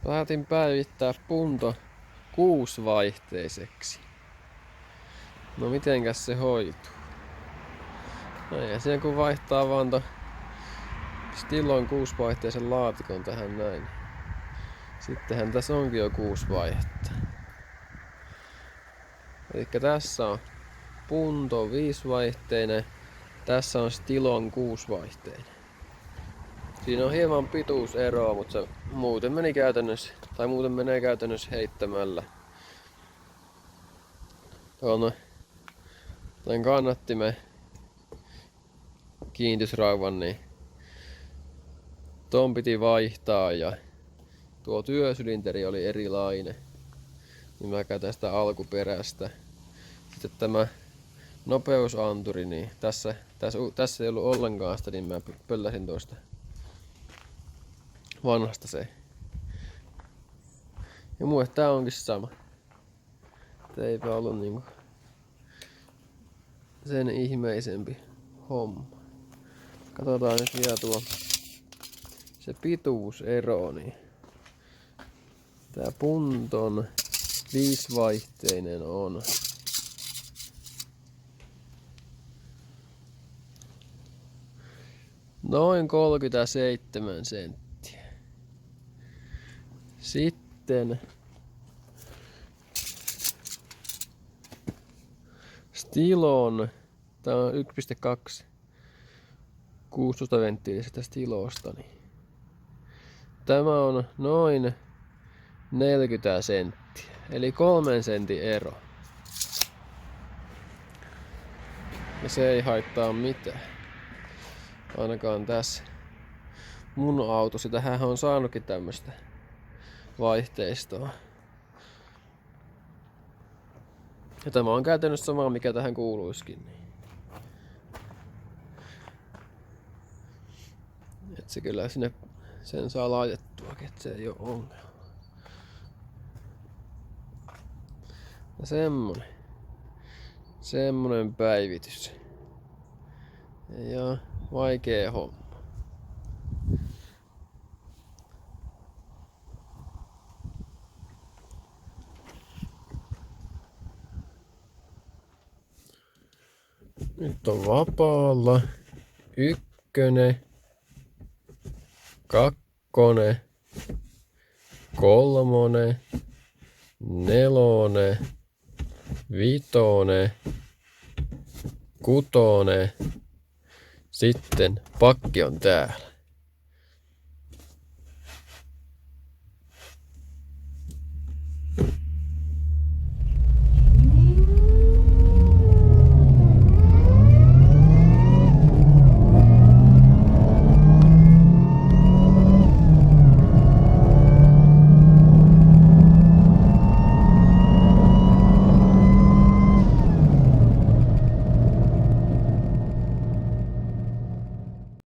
Päätin päivittää Punto 6-vaihteiseksi. No mitenkäs se hoituu? No ei siinä kun vaihtaa vaan Stilon 6-vaihteisen laatikon tähän näin. Sittenhän tässä onkin jo 6 vaihetta. Elikkä tässä on Punto 5-vaihteinen. Tässä on Stilon 6-vaihteinen. Siinä on hieman pituuseroa, mutta se muuten menee käytännössä heittämällä. Tuon kannattimen kiinnitysrauvan, niin ton piti vaihtaa ja tuo työsylinteri oli erilainen. Niin mä käytän sitä alkuperäistä. Sitten tämä nopeusanturi, niin tässä ei ollut ollenkaan sitä, niin mä pölläsin tuosta vanhasta se. Ja mulle tää onkin sama. Eipä ollut niinku sen ihmeisempi homma. Katsotaan nyt vielä tuo se pituusero, niin tää Punton 5-vaihteinen on noin 37 senttiä. Sitten Stilon, tää on 1.2 16 venttiilisestä Stilosta, niin tämä on noin 40 senttiä, eli 3 sentin ero. Ja se ei haittaa mitään. Ainakaan tässä mun autossa. Tähän on saanutkin tämmöstä vaihteistoa. Ja tämä on käytännössä sama mikä tähän kuuluisikin. Et se kyllä sinne sen saa laitettua, että se ei oo ongelma. Ja semmonen päivitys. Ja vaikea homma. Nyt on vapaalla 1, 2, 3, 4, 5, 6. Sitten pakki on täällä.